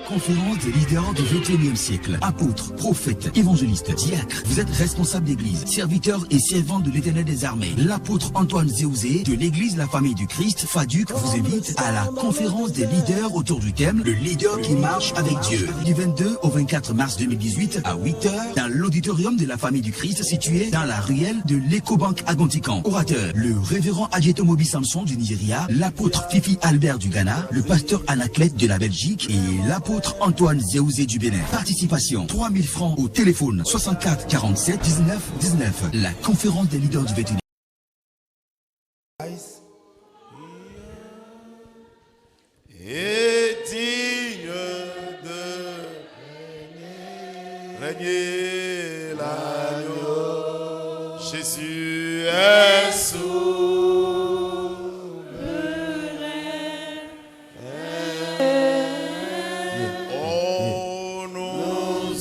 conférence des leaders du XXIe siècle. Apôtres, prophètes, évangélistes, diacres, vous êtes responsables d'église, serviteurs et servants de l'Éternel des armées. L'apôtre Antoine Zéouzé de l'église La Famille du Christ, FADUC, vous invite à la conférence des leaders autour du thème Le leader qui marche avec Dieu. Du 22 au 24 mars 2018 à 8h dans l'auditorium de La Famille du Christ situé dans la ruelle de l'Ecobank à Gontican. Orateur, le révérend Adjeto Mobi Samson du Nigeria, l'apôtre Fifi Albert du Ghana, le pasteur Anaclète de la Belgique et l'apôtre Antoine Zéouzé du Bénin. Participation 3000 francs au téléphone 64 47 19 19. La conférence des leaders du XXIe. Et digne de régner l'agneau, Jésus est souverain. Oh, nous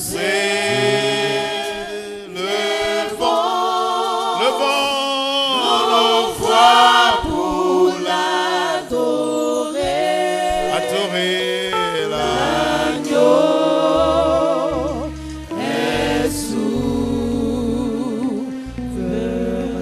élevons nos voix pour l'adorer. Adorer l'agneau est souverain.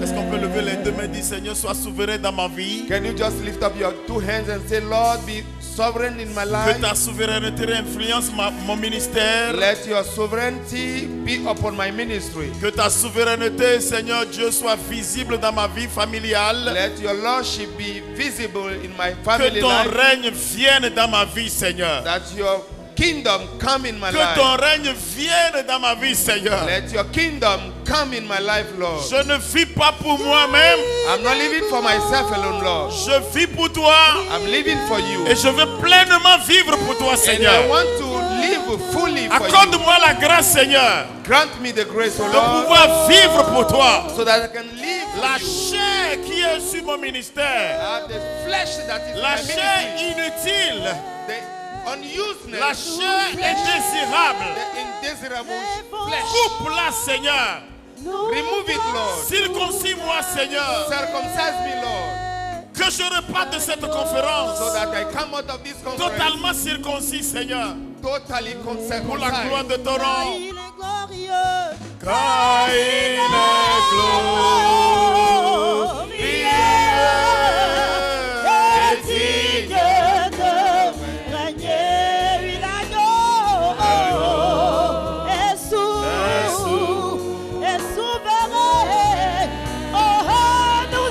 Est-ce qu'on peut lever les deux mains et dire Seigneur, sois souverain dans ma vie? Can you just lift up your two hands and say, Lord, be sovereign in my life. Que ta souveraineté influence mon ministère. Let your sovereignty be upon my ministry. Que ta souveraineté, Seigneur Dieu, soit visible dans ma vie familiale. Let your lordship be visible in my family Que ton life. règne vienne dans ma vie, Seigneur. That your kingdom come in my Que life. ton règne vienne dans ma vie, Seigneur. Let your kingdom come in my life, Lord. Je ne vis pas pour moi-même. I'm not living for myself alone, Lord. Je vis pour toi. I'm living for you. Et je veux pleinement vivre pour toi, And Seigneur. I want to live fully for you. Accorde-moi la grâce, Seigneur, Grant me the grace, O de Lord, pouvoir vivre pour toi. so that I can live La for you. chair qui est sur mon ministère, I have the flesh that is la my chair ministry. inutile, The unusedness, la chair indésirable, the indesirable flesh. coupe-la, Seigneur. Remove it, Lord. Circoncis-moi, Seigneur. Circumcise me, Lord, Que je reparte de cette conférence so that I come out of this conference totalement circoncis, Seigneur, totally pour la gloire circumcised. de ton nom. Il est glorieux. Car il est glorieux et digne. de régner, oui, l'agneau est souverain. Oh, nous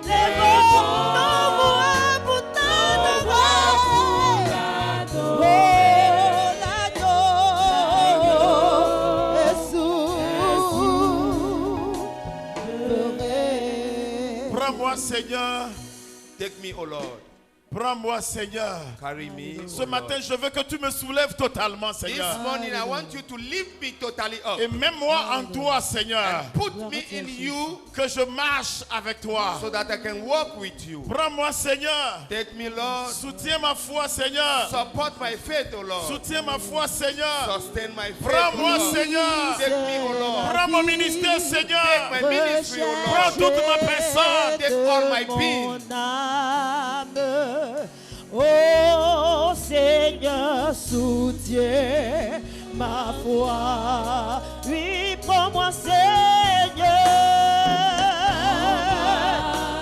lèvons nos voix pour t'adorer. Oh, l'agneau est souverain. Prends-moi, Seigneur. Take me, O Lord. Prends-moi, Seigneur. Carry me, Ce O matin, Lord. je veux que tu me soulèves totalement, This Seigneur. morning, I want you to lift me totally up. Et même moi en toi, Seigneur. Put me in you Que je marche avec toi. so that I can walk with you. Prends-moi, Seigneur. Take me, Lord. Soutiens ma foi, Seigneur. Support my faith, O Lord. Soutiens ma foi, Seigneur. Sustain my faith, O Prends-moi, Lord. Seigneur. Take me, O Lord. Prends mon ministère, Seigneur. My ministry, O Prends Lord. toute ma personne. Take all my being. Mon âme, oh Seigneur, soutiens ma foi. Oui, prends-moi, Seigneur.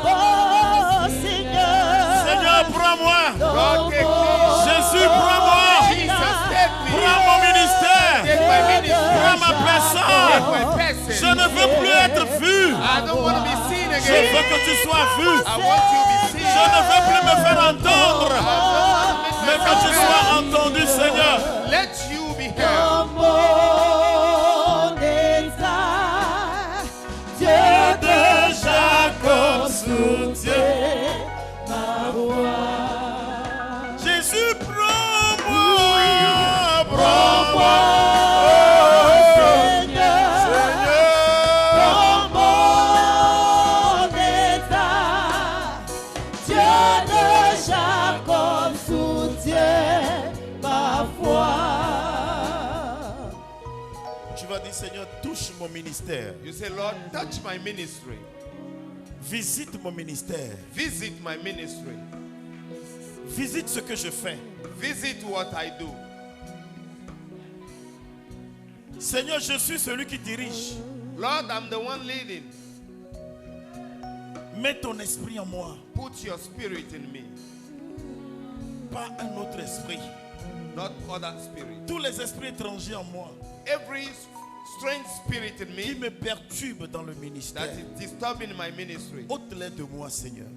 Oh Seigneur, Seigneur, prends-moi. Lord, take me. Jésus, prends-moi. Jesus, take me. Prends mon ministère. Take my ministry. Prends ma Take personne. my person. Je ne veux plus être vu. I don't want to be seen Je again. veux que tu sois vu. I want you to be seen. Je ne veux plus me faire entendre, I don't want to mais make que tu myself sois heard. entendu, Seigneur. Let you be heard. mon état, Dieu de Jacob soutient ma voix. Jésus, prends-moi, prends-moi. Seigneur, touche mon ministère. You say, Lord, touch my ministry. Visite mon ministère. Visit my ministry. Visite ce que je fais. Visit what I do. Seigneur, je suis celui qui dirige. Lord, I'm the one leading. Mets ton esprit en moi. Put your spirit in me, Pas un autre esprit. not other spirit. Tous les esprits étrangers en moi Every strange spirit in qui me me perturbent dans le that ministère. is disturbing my ministry, Ôte-les de moi, Seigneur.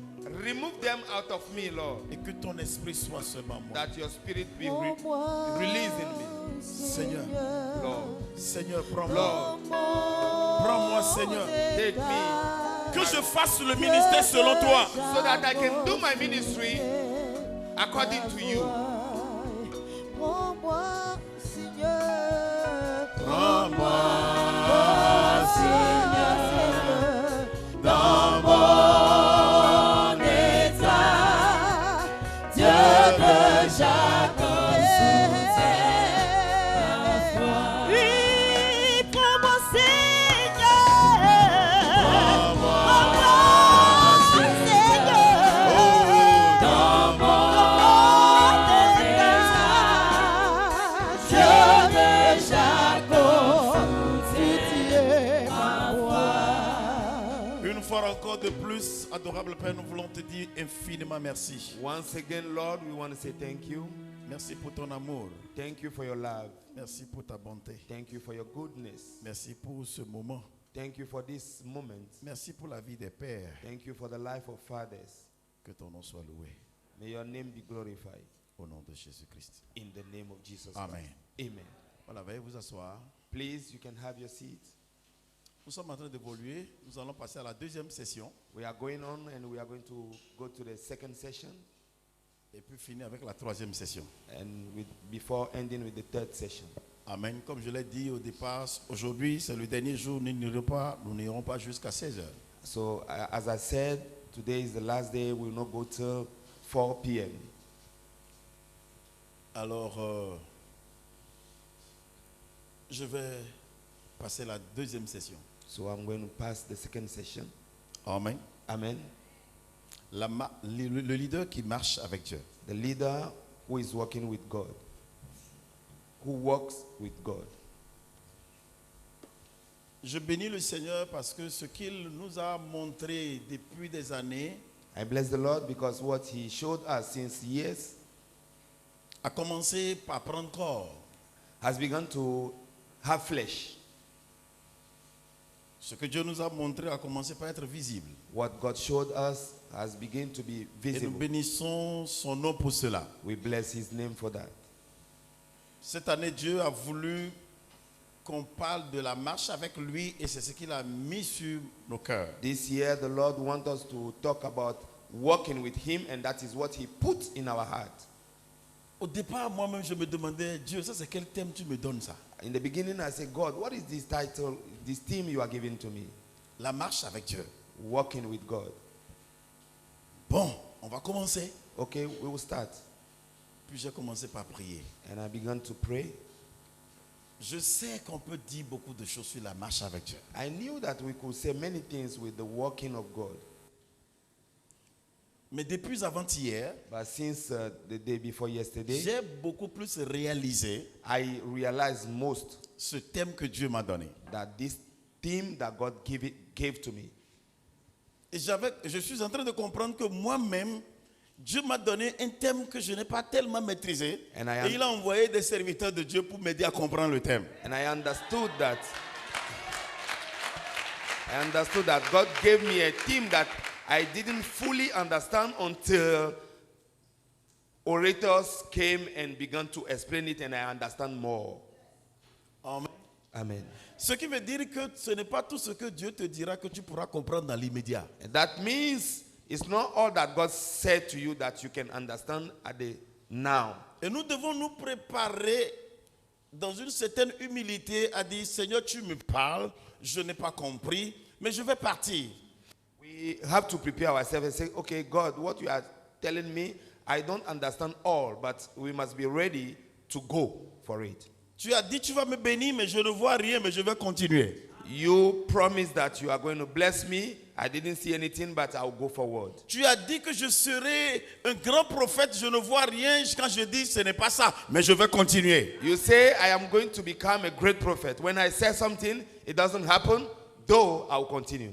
remove them out of me, Lord. Et que ton esprit soit seulement en moi. That your spirit be released in me, Seigneur, Lord. Seigneur, prends-moi. Lord, Prends-moi, Seigneur. take me Que je fasse le ministère selon toi. so that I can do my ministry according to you. Prends-moi, Seigneur. Prends-moi, Seigneur, dans mon état, Dieu de Jacob, oui, prends-moi, Seigneur, prends-moi, Seigneur, dans mon état, Dieu de Jacob, tu es ma voix. une fois encore de plus, adorable Père, nous voulons te dire infiniment merci. Once again, Lord, we want to say thank you. Merci pour ton amour. Thank you for your love. Merci pour ta bonté. Thank you for your goodness. Merci pour ce moment. Thank you for this moment. Merci pour la vie des pères. Thank you for the life of fathers. Que ton nom soit loué. May your name be glorified. Au nom de Jésus-Christ. In the name of Jesus Amen. Christ. Amen. Voilà, veuillez vous asseoir. Please, you can have your seat. Nous sommes en train d'évoluer. Nous allons passer à la deuxième session. We are going on and we are going to go to the second session Et puis finir avec la troisième session. and before ending with the third session. Amen. Comme je l'ai dit au départ, aujourd'hui c'est le dernier jour. Nous n'irons pas jusqu'à 16 heures. So, as I said, today is the last day. We will not go till 4 p.m. Alors, je vais passer la deuxième session. So, I'm going to pass the second session. Amen. Amen. Le leader qui marche avec Dieu. The leader who is working with God, who works with God. Je bénis le Seigneur parce que ce qu'il nous a montré depuis des années I bless the Lord because what He showed us since years a commencé par prendre corps. has begun to have flesh. Ce que Dieu nous a montré a commencé par être visible. What God showed us has begun to be Et nous visible. bénissons son nom pour cela. We bless His name for that. Cette année, Dieu a voulu qu'on parle de la marche avec lui et c'est ce qu'il a mis sur nos cœurs. This year, the Lord wants us to talk about walking with Him, and that is what He put in our heart. Au départ, moi-même, je me demandais, Dieu, ça c'est quel thème tu me donnes ça? In the beginning, I said, God, what is this title, this theme you are giving to me? La marche avec Dieu. Walking with God. Bon, on va commencer. Okay, we will start. Puis j'ai commencé par prier. And I began to pray. Je sais qu'on peut dire beaucoup de choses sur la marche avec Dieu. I knew that we could say many things with the walking of God. Mais depuis avant-hier, But since the day before yesterday, j'ai beaucoup plus réalisé I realized most ce thème que Dieu m'a donné. that this theme that God gave to me. Et je suis en train de comprendre que moi-même, Dieu m'a donné un thème que je n'ai pas tellement maîtrisé. And I am- Et il a envoyé des serviteurs de Dieu pour m'aider à comprendre le thème. And I understood that God gave me a theme that I didn't fully understand until orators came and began to explain it, and I understand more. Amen. Amen. Ce qui veut dire que ce n'est pas tout ce que Dieu te dira que tu pourras comprendre dans l'immédiat. And that means it's not all that God said to you that you can understand at the now. Et nous devons nous préparer dans une certaine humilité à dire, Seigneur, tu me parles, je n'ai pas compris, mais je vais partir. We have to prepare ourselves and say, okay, God, what you are telling me, I don't understand all, but we must be ready to go for it. Tu as dit, tu vas me bénir, mais je ne vois rien, mais je vais continuer. You promise that you are going to bless me. I didn't see anything, but I'll go forward. Tu as dit que je serai un grand prophète, je ne vois rien quand je dis ce n'est pas ça, mais je vais continuer. You say, I am going to become a great prophet. When I say something, it doesn't happen, though I'll continue.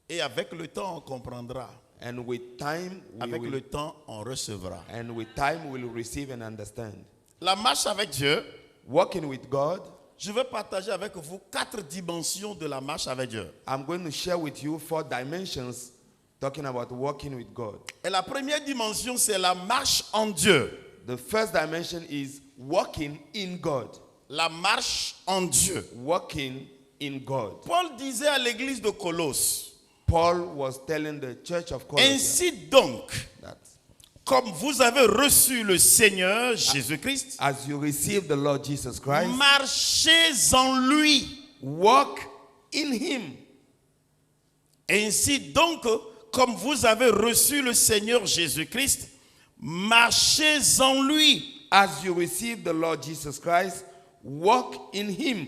Et avec le temps, on comprendra. And with time, Avec le temps, on recevra. and with time, we'll receive and understand. La marche avec Dieu, Walking with God, je vais partager avec vous 4 dimensions de la marche avec Dieu. I'm going to share with you 4 dimensions talking about walking with God. Et la première dimension, c'est la marche en Dieu. The first dimension is walking in God. La marche en Dieu. Walking in God. Paul disait à l'église de Colosse, Paul was telling the church of Colossae ainsi donc, that comme vous avez reçu le Seigneur Jésus-Christ, as you receive the Lord Jesus Christ, marchez en lui. walk in Him. Ainsi donc, comme vous avez reçu le Seigneur Jésus-Christ, marchez en lui. As you receive the Lord Jesus Christ, walk in Him.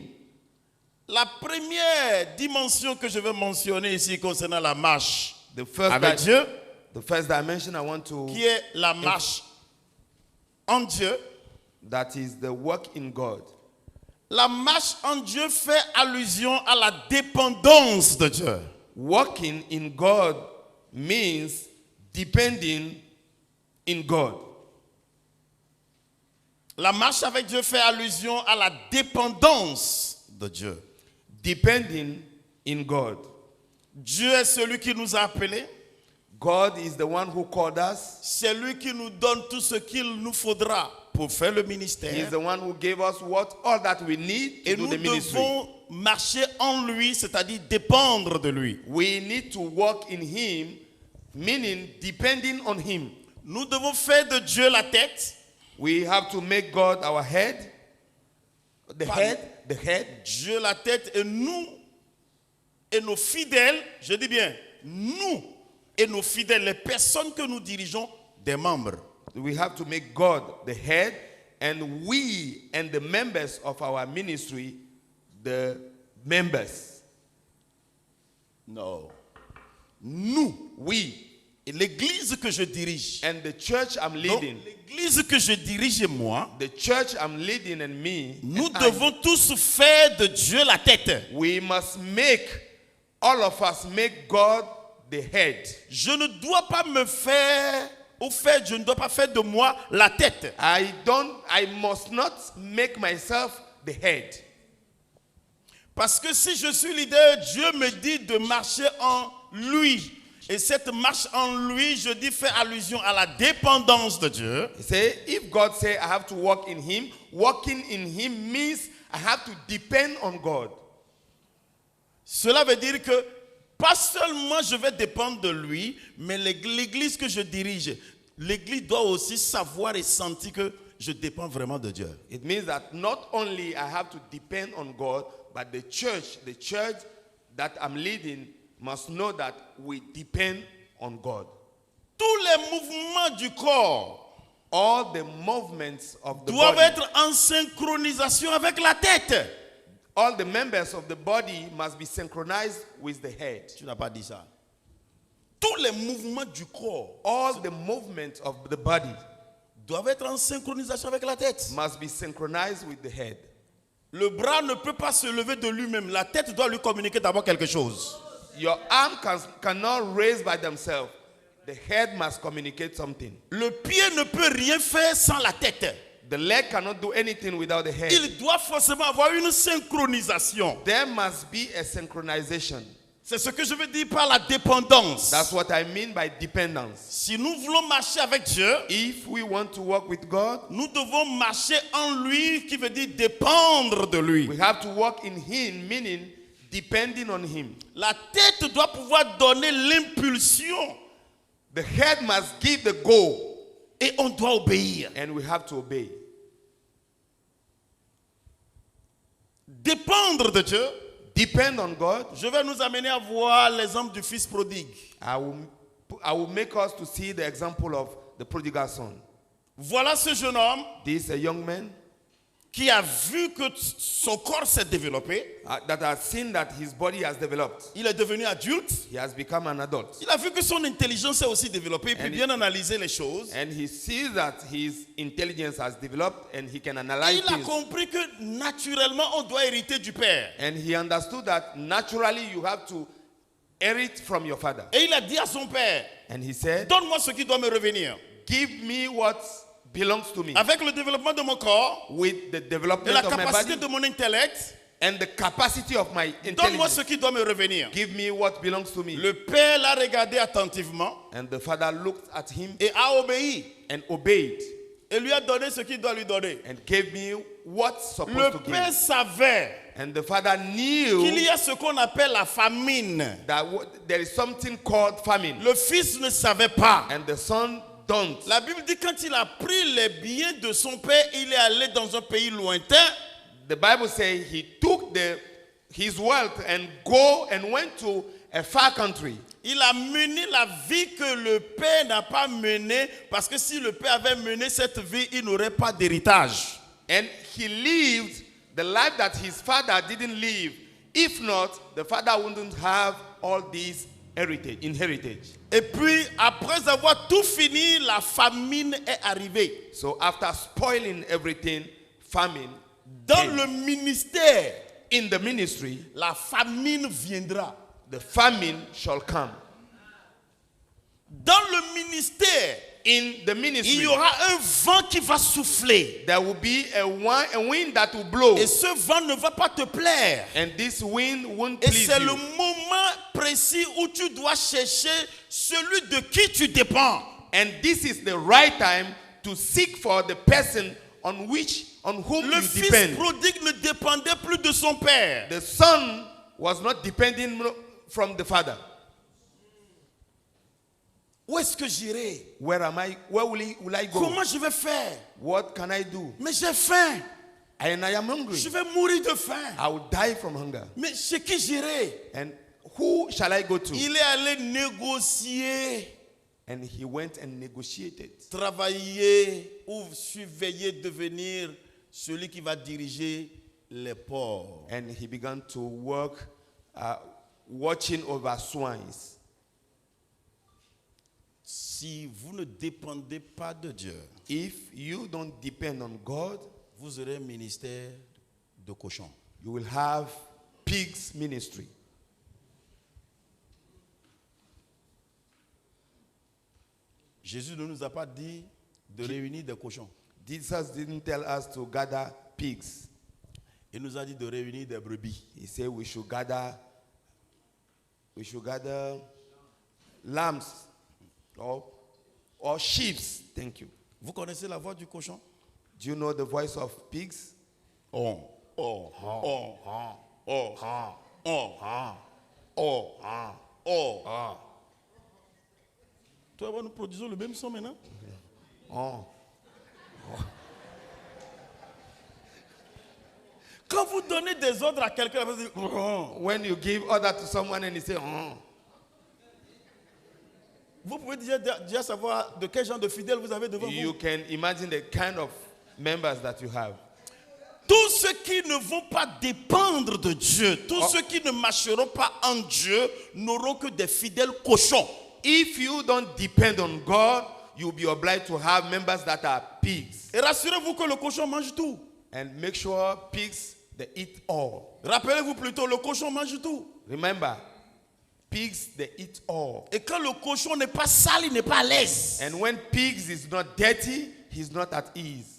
La première dimension que je vais mentionner ici concernant la marche The first, avec Dieu, the first dimension I want to, qui est la marche en Dieu. that is the walk in God. La marche en Dieu fait allusion à la dépendance de Dieu. Walking in God means depending in God. La marche avec Dieu fait allusion à la dépendance de Dieu. Depending in God. Dieu est celui qui nous a appelés. God is the one who called us. C'est lui qui nous donne tout ce qu'il nous faudra pour faire le He is ministère. the one who gave us all that we need to Et do nous the ministry. devons marcher en lui, c'est-à-dire dépendre de lui. We need to walk in Him, meaning depending on Him. Nous devons faire de Dieu la tête. We have to make God our head. The Pardon. head. Dieu la tête et nous et nos fidèles, je dis bien, nous et nos fidèles, les personnes que nous dirigeons, des membres. We have to make God the head, and we and the members of our ministry, the members. Non. Nous, We et l'église que je dirige. and the church I'm Donc, leading. l'église que je dirige et moi, The church I'm leading and me. nous and I, devons tous faire de Dieu la tête. we must make, all of us make God the head. Je ne dois pas me faire, au fait, je ne dois pas faire de moi la tête. I must not make myself the head. Parce que si je suis leader, Dieu me dit de marcher en lui. Et cette marche en lui, je dis, fait allusion à la dépendance de Dieu. Say, if God say I have to walk in Him, walking in Him means I have to depend on God. Cela veut dire que pas seulement je vais dépendre de lui, mais l'église que je dirige, l'église doit aussi savoir et sentir que je dépends vraiment de Dieu. It means that not only I have to depend on God, but the church that I'm leading must know that we depend on God. Tous les mouvements du corps All the movements of the doivent body, être en synchronisation avec la tête. all the members of the body must be synchronized with the head. Tu n'as pas dit ça. Tous les mouvements du corps All the movements of the body doivent être en synchronisation avec la tête. must be synchronized with the head. Le bras ne peut pas se lever de lui-même. La tête doit lui communiquer d'abord quelque chose. Your arm cannot raise by themselves. The head must communicate something. Le pied ne peut rien faire sans la tête. The leg cannot do anything without the head. Il doit forcément avoir une synchronisation. There must be a synchronization. C'est ce que je veux dire par la dépendance. That's what I mean by dependence. Si nous voulons marcher avec Dieu, If we want to walk with God, nous devons marcher en lui, qui veut dire dépendre de lui. we have to walk in Him, meaning depending on Him. La tête doit pouvoir donner l'impulsion The head must give the goal, et on doit obéir. and we have to obey. Dépendre de Dieu. Depend on God. Je vais nous amener à voir l'exemple du fils prodigue. I will make us to see the example of the prodigal son. Voilà ce jeune homme. This is a young man. qui a vu que son corps s'est développé, that has seen that his body has developed. il est devenu adulte, He has become an adult. il a vu que son intelligence s'est aussi développée, puis bien analyser les choses. And he sees that his intelligence has developed and he can Et analyze il a things. compris que naturellement on doit hériter du père. And he understood that naturally you have to inherit from your father. Et il a dit à son père, And he said, donne-moi ce qui doit me revenir. give me what belongs to me. Avec le développement de mon corps, With the de development la of my capacité body de mon intellect, and the capacity of my donne-moi intelligence. ce qui doit me revenir. Give me what belongs to me. Le père l'a regardé attentivement And the father looked at him et a obéi. and obeyed Et lui a donné ce qu'il doit lui donner. and gave me what's supposed Le to père give. savait And the father qu'il knew y a ce qu'on appelle la famine. that there is something called famine. Le fils ne savait pas. And the son don't. La Bible dit quand il a pris les biens de son père, il est allé dans un pays lointain. The Bible says he took his wealth and went to a far country. Il a mené la vie que le père n'a pas menée, parce que si le père avait mené cette vie, il n'aurait pas d'héritage. And he lived the life that his father didn't live. If not, the father wouldn't have all these inheritance. Et puis, après avoir tout fini, la famine est arrivée. So after spoiling everything, famine. Dans came. le ministère, In the ministry, la famine viendra. the famine shall come. Dans le ministère, In the il ministry, y aura un vent qui va souffler. there will be a wind that will blow. Et ce vent ne va pas te plaire. And this wind won't Et please c'est le you. moment précis où tu dois chercher celui de qui tu dépends. And this is the right time to seek for the person on whom Le you fils depend. prodigue ne dépendait plus de son père. The son was not depending from the father. Où est-ce que j'irai? Where am I? Where will I go? Comment je vais faire? What can I do? Mais j'ai faim. And I am hungry. Je vais mourir de faim. I will die from hunger. Mais chez qui j'irai? And who shall I go to? Il est allé négocier, And he went and negotiated. travailler ou surveiller, devenir celui qui va diriger les porcs. And he began to work watching over swines. Si vous ne dépendez pas de Dieu, If you don't depend on God, vous aurez un ministère de cochon. you will have pigs ministry. Jésus ne nous a pas dit de réunir des cochons. Jesus didn't tell us to gather pigs. Il nous a dit de réunir des brebis. He said we should gather lambs or sheep. Thank you. Vous connaissez la voix du cochon? Do you know the voice of pigs? Oh, oh, oh, oh, oh, oh, oh, oh. Toi, nous produisons le même son maintenant. Oh. Quand vous donnez des ordres à quelqu'un, vous dites, When you give order to someone and he say, oh. vous pouvez déjà savoir de quel genre de fidèles vous avez devant You vous. can imagine the kind of members that you have. Tous ceux qui ne vont pas dépendre de Dieu, tous ceux qui ne marcheront pas en Dieu, n'auront que des fidèles cochons. If you don't depend on God, you'll be obliged to have members that are pigs. Et rassurez-vous que le cochon mange tout. And make sure pigs, they eat all. Rappelez-vous plutôt, le cochon mange tout. Remember, pigs, they eat all. Et quand le cochon n'est pas sale, il n'est pas à l'aise. And when pigs is not dirty, he's not at ease.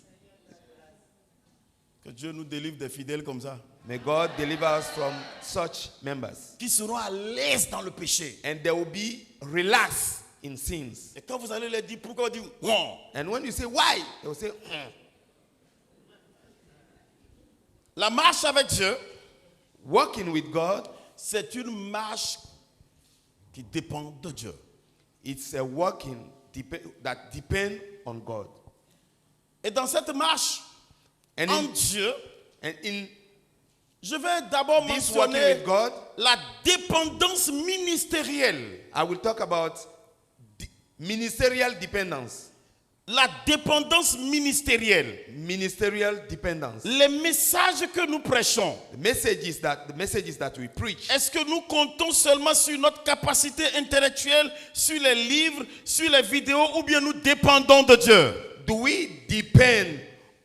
Que Dieu nous délivre des fidèles comme ça, May God deliver us from such members. qui seront à l'aise dans le péché. And they will be relaxed in sins. Et quand vous allez leur dire pourquoi, vous dites non. And when you say why, they will say, La marche avec Dieu, Working with God, c'est une marche qui dépend de Dieu. it's a working that depend on God. Et dans cette marche And en in, Dieu, and in je vais d'abord this working mentionner with God, la dépendance ministérielle. I will talk about ministerial dependence. La dépendance ministérielle. Ministerial dependence. Les messages que nous prêchons. The messages that we preach. Est-ce que nous comptons seulement sur notre capacité intellectuelle, sur les livres, sur les vidéos, ou bien nous dépendons de Dieu? Do we depend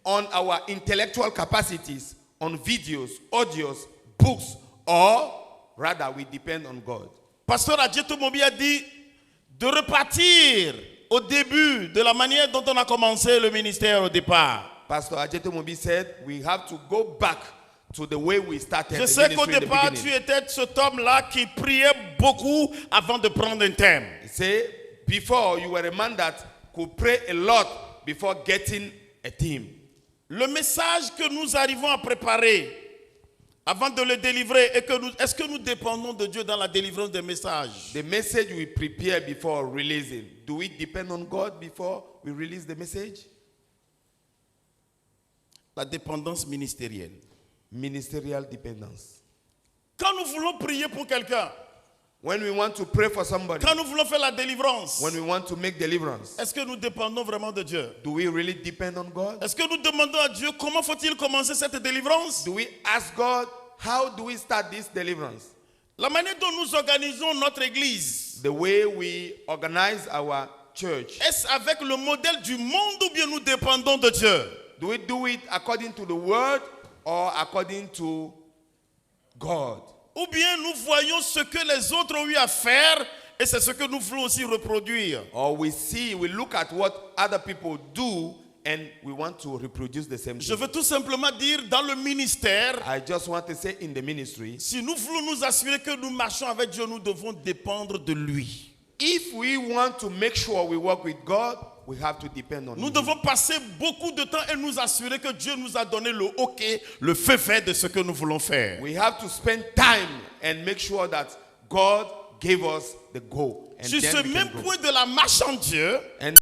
on our intellectual capacities, on videos, audios, books, or rather we depend on God? Pasteur Adjeto Mobi a dit de repartir au début de la manière dont on a commencé le ministère au départ. Pastor Ajeto Mobi said we have to go back to the way we started. Je the sais qu'au ministry in the départ, beginning. tu étais cet homme-là qui priait beaucoup avant de prendre un thème. He said before you were a man that could pray a lot before getting a theme. Le message que nous arrivons à préparer avant de le délivrer, est-ce que nous dépendons de Dieu dans la délivrance des messages? The message we prepare before releasing, do we depend on God before we release the message? La dépendance ministérielle. Ministerial dependence. Quand nous voulons prier pour quelqu'un, When we want to pray for somebody, quand nous voulons faire la délivrance, when we want to make deliverance, est-ce que nous dépendons vraiment de Dieu? do we really depend on God? Est-ce que nous demandons à Dieu comment faut-il commencer cette délivrance? Do we ask God, how do we start this deliverance? La manière dont nous organisons notre église, The way we organize our church, est-ce avec le modèle du monde ou bien nous dépendons de Dieu? do we do it according to the word or according to God? Ou bien nous voyons ce que les autres ont eu à faire et c'est ce que nous voulons aussi reproduire? Or we look at what other people do and we want to reproduce the same Je thing. veux tout simplement dire, dans le ministère, I just want to say in the ministry, si nous voulons nous assurer que nous marchons avec Dieu, nous devons dépendre de lui. if we want to make sure we work with God, we have to depend on Nous Him. devons passer beaucoup de temps et nous assurer que Dieu nous a donné le OK, le feu vert de ce que nous voulons faire. We have to spend time and make sure that God gave us the go. And Sur then ce we can même go. point de la marche en Dieu, And